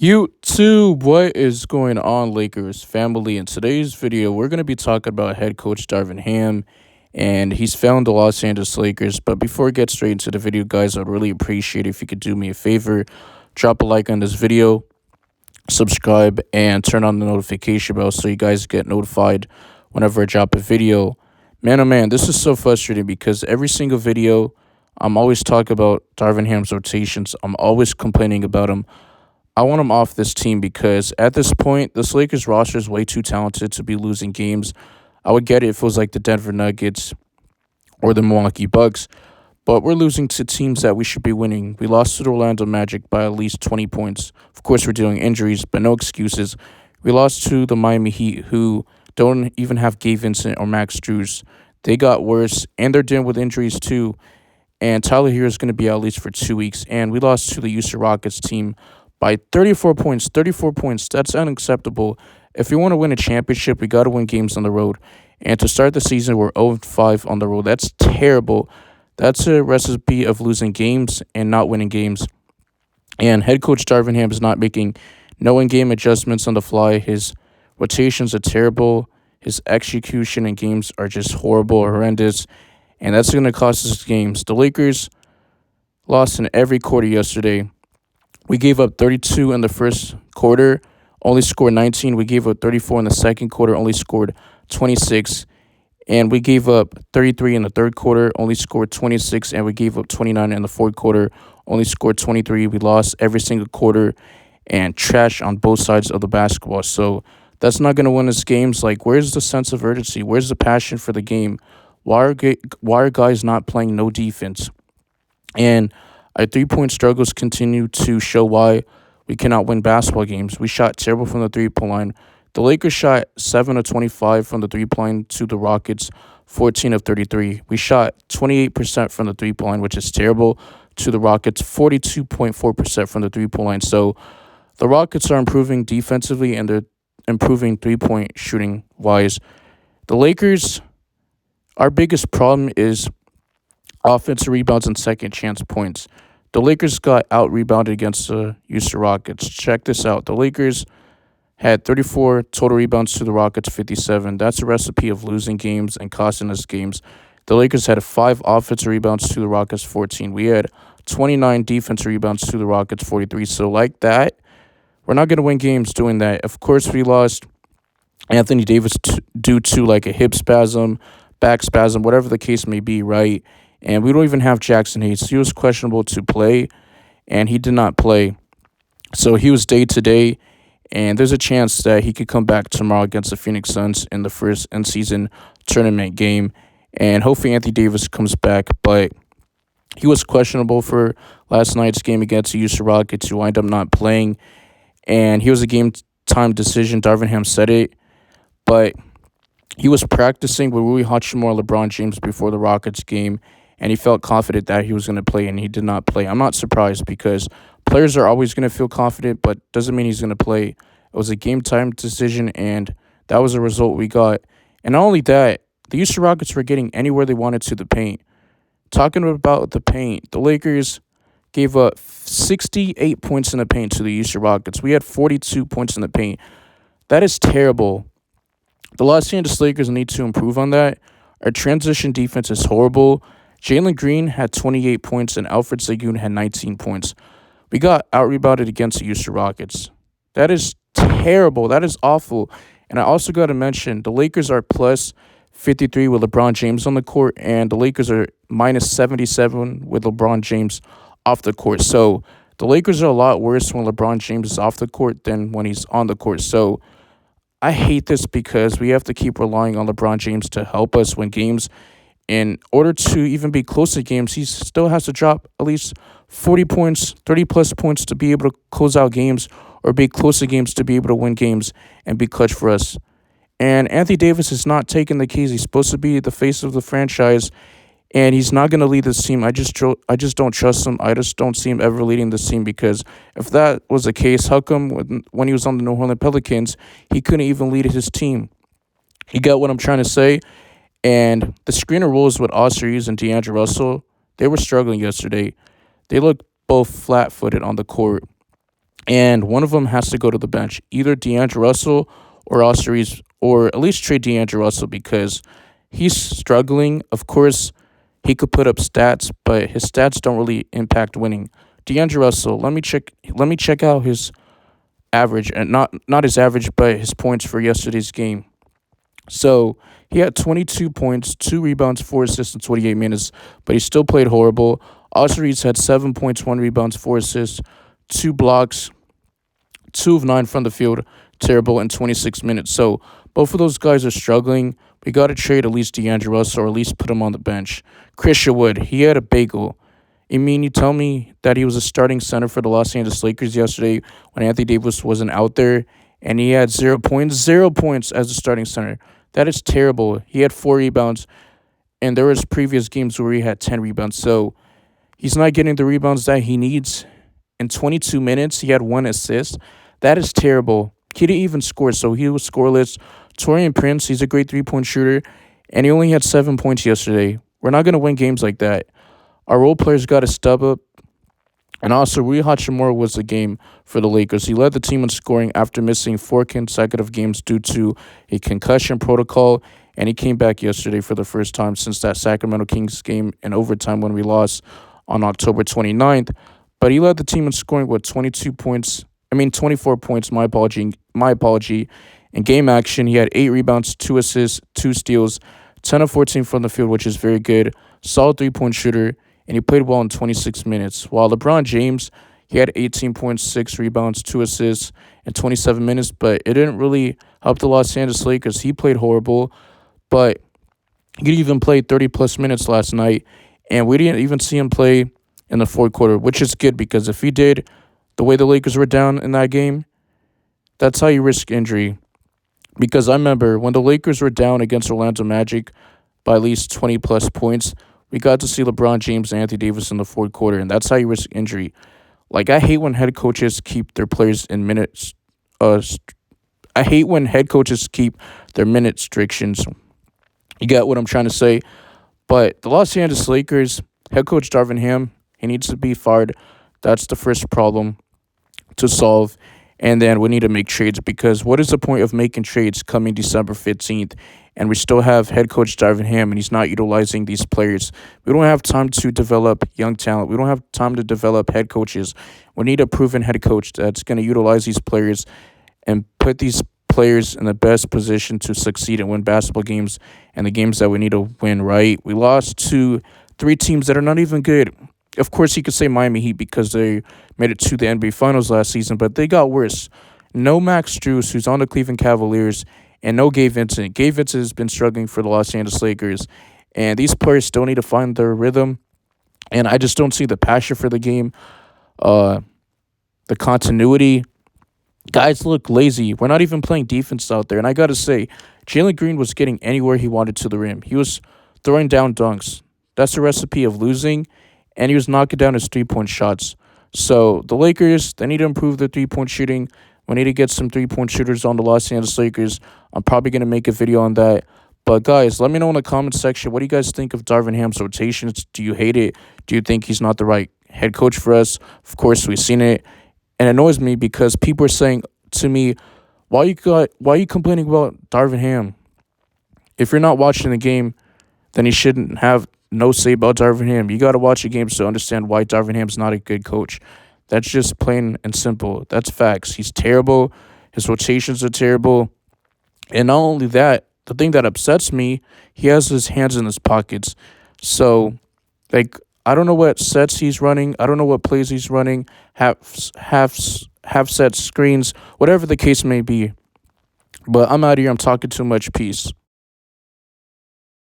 YouTube, what is going on, Lakers family? In today's video, we're going to be talking about head coach Darvin Ham, and he's found the Los Angeles Lakers. But before we get straight into the video, guys, I'd really appreciate if you could do me a favor, drop a like on this video, subscribe, and turn on the notification bell so you guys get notified whenever I drop a video. Man, oh man, this is so frustrating because every single video, I'm always talking about Darvin Ham's rotations. I'm always complaining about him. I want him off this team because at this point, this Lakers roster is way too talented to be losing games. I would get it if it was like the Denver Nuggets or the Milwaukee Bucks, but we're losing to teams that we should be winning. We lost to the Orlando Magic by at least 20 points. Of course, we're dealing injuries, but no excuses. We lost to the Miami Heat, who don't even have Gabe Vincent or Max Strus. They got worse, and they're dealing with injuries too. And Tyler Hero is going to be out at least for 2 weeks. And we lost to the Houston Rockets team by 34 points. 34 points. That's unacceptable. If we want to win a championship, we got to win games on the road. And to start the season, we're 0-5 on the road. That's terrible. That's a recipe of losing games and not winning games. And head coach Darvin Ham is not making no in-game adjustments on the fly. His rotations are terrible. His execution in games are just horrible, horrendous. And that's going to cost us games. The Lakers lost in every quarter yesterday. We gave up 32 in the first quarter, only scored 19. We gave up 34 in the second quarter, only scored 26. And we gave up 33 in the third quarter, only scored 26. And we gave up 29 in the fourth quarter, only scored 23. We lost every single quarter and trash on both sides of the basketball. So that's not going to win us games. Like, where's the sense of urgency? Where's the passion for the game? Why are guys not playing no defense? And our three-point struggles continue to show why we cannot win basketball games. We shot terrible from the three-point line. The Lakers shot 7 of 25 from the three-point line to the Rockets, 14 of 33. We shot 28% from the three-point line, which is terrible, to the Rockets, 42.4% from the three-point line. So the Rockets are improving defensively, and they're improving three-point shooting-wise. The Lakers, our biggest problem is offensive rebounds and second chance points. The Lakers got out-rebounded against the Houston Rockets. Check this out. The Lakers had 34 total rebounds to the Rockets, 57. That's a recipe of losing games and costing us games. The Lakers had 5 offensive rebounds to the Rockets, 14. We had 29 defensive rebounds to the Rockets, 43. So like that, we're not going to win games doing that. Of course, we lost Anthony Davis due to like a hip spasm, back spasm, whatever the case may be, right? And we don't even have Jackson Hayes. He was questionable to play, and he did not play. So he was day-to-day, and there's a chance that he could come back tomorrow against the Phoenix Suns in the first in-season tournament game. And hopefully Anthony Davis comes back, but he was questionable for last night's game against the Houston Rockets, who wind up not playing. And he was a game-time decision. Darvin Ham said it, but he was practicing with Rui Hachimura, LeBron James before the Rockets game, and he felt confident that he was going to play, and he did not play. I'm not surprised because players are always going to feel confident, but doesn't mean he's going to play. It was a game-time decision, and that was the result we got. And not only that, the Houston Rockets were getting anywhere they wanted to the paint. Talking about the paint, the Lakers gave up 68 points in the paint to the Houston Rockets. We had 42 points in the paint. That is terrible. The Los Angeles Lakers need to improve on that. Our transition defense is horrible. Jalen Green had 28 points and Alfred Sengun had 19 points. We got out-rebounded against the Houston Rockets. That is terrible. That is awful. And I also got to mention, the Lakers are plus 53 with LeBron James on the court, and the Lakers are minus 77 with LeBron James off the court. So the Lakers are a lot worse when LeBron James is off the court than when he's on the court. So I hate this because we have to keep relying on LeBron James to help us win games. In order to even be close to games, he still has to drop at least 40 points, 30-plus points to be able to close out games or be close to games to be able to win games and be clutch for us. And Anthony Davis is not taking the keys. He's supposed to be the face of the franchise, and he's not going to lead this team. I just don't trust him. I just don't see him ever leading this team because if that was the case, how come when he was on the New Orleans Pelicans, he couldn't even lead his team? You get what I'm trying to say? And the screen and rolls with Austin Reeves and D'Angelo Russell, they were struggling yesterday. They looked both flat-footed on the court. and one of them has to go to the bench, either D'Angelo Russell or Osseries, or at least trade D'Angelo Russell because he's struggling. Of course, he could put up stats, but his stats don't really impact winning. D'Angelo Russell, let me check. Let me check out his average, and not his average, but his points for yesterday's game. So he had 22 points, 2 rebounds, 4 assists in 28 minutes, but he still played horrible. Osseries had 7 points, 1 rebounds, 4 assists, 2 blocks, 2 of 9 from the field, terrible in 26 minutes. So both of those guys are struggling. We got to trade at least D'Angelo Russell or at least put him on the bench. Christian Wood, he had a bagel. I mean, you tell me that he was a starting center for the Los Angeles Lakers yesterday when Anthony Davis wasn't out there, and he had 0 points, 0 points as a starting center. That is terrible. He had 4 rebounds, and there was previous games where he had 10 rebounds. So he's not getting the rebounds that he needs. In 22 minutes, he had 1 assist. That is terrible. He didn't even score, so he was scoreless. Torian Prince, he's a great 3 point shooter, and he only had 7 points yesterday. We're not going to win games like that. Our role players got to step up. And also, Rui Hachimura was the game for the Lakers. He led the team in scoring after missing 4 consecutive games due to a concussion protocol, and he came back yesterday for the first time since that Sacramento Kings game in overtime when we lost on October 29th. But he led the team in scoring with 22 points. 24 points. My apology. My apology. In game action, he had 8 rebounds, 2 assists, 2 steals, 10 of 14 from the field, which is very good. Solid 3 point shooter, and he played well in 26 minutes. While LeBron James, he had 18 points, 6 rebounds, 2 assists in 27 minutes, but it didn't really help the Los Angeles Lakers. He played horrible, but he even played 30-plus minutes last night, and we didn't even see him play in the fourth quarter, which is good because if he did, the way the Lakers were down in that game, that's how you risk injury. Because I remember when the Lakers were down against Orlando Magic by at least 20-plus points, we got to see LeBron James and Anthony Davis in the fourth quarter, and that's how you risk injury. Like, I hate when head coaches keep their players in minutes. I hate when head coaches keep their minute restrictions. You get what I'm trying to say? But the Los Angeles Lakers, head coach Darvin Ham, he needs to be fired. That's the first problem to solve. And then we need to make trades because what is the point of making trades coming December 15th and we still have head coach Darvin Ham and he's not utilizing these players? We don't have time to develop young talent. We don't have time to develop head coaches. We need a proven head coach that's going to utilize these players and put these players in the best position to succeed and win basketball games and the games that we need to win, right? We lost to 3 teams that are not even good. Of course, you could say Miami Heat because they made it to the NBA Finals last season, but they got worse. No Max Strus, who's on the Cleveland Cavaliers, and no Gabe Vincent. Gabe Vincent has been struggling for the Los Angeles Lakers, and these players still need to find their rhythm, and I just don't see the passion for the game, uh, the continuity. Guys look lazy. We're not even playing defense out there, and I got to say, Jalen Green was getting anywhere he wanted to the rim. He was throwing down dunks. That's the recipe of losing, and he was knocking down his 3 point shots. So the Lakers, they need to improve their 3 point shooting. We need to get some 3 point shooters on the Los Angeles Lakers. I'm probably going to make a video on that. But guys, let me know in the comment section, what do you guys think of Darvin Ham's rotations? Do you hate it? Do you think he's not the right head coach for us? Of course, we've seen it. And it annoys me because people are saying to me, why are you complaining about Darvin Ham? If you're not watching the game, then he shouldn't have no say about Darvin Ham. You got to watch the games to understand why Darvin Ham's not a good coach. That's just plain and simple. That's facts. He's terrible. His rotations are terrible. And not only that, the thing that upsets me, he has his hands in his pockets. So, like, I don't know what sets he's running. I don't know what plays he's running. Half set screens, whatever the case may be. But I'm out of here. I'm talking too much. Peace.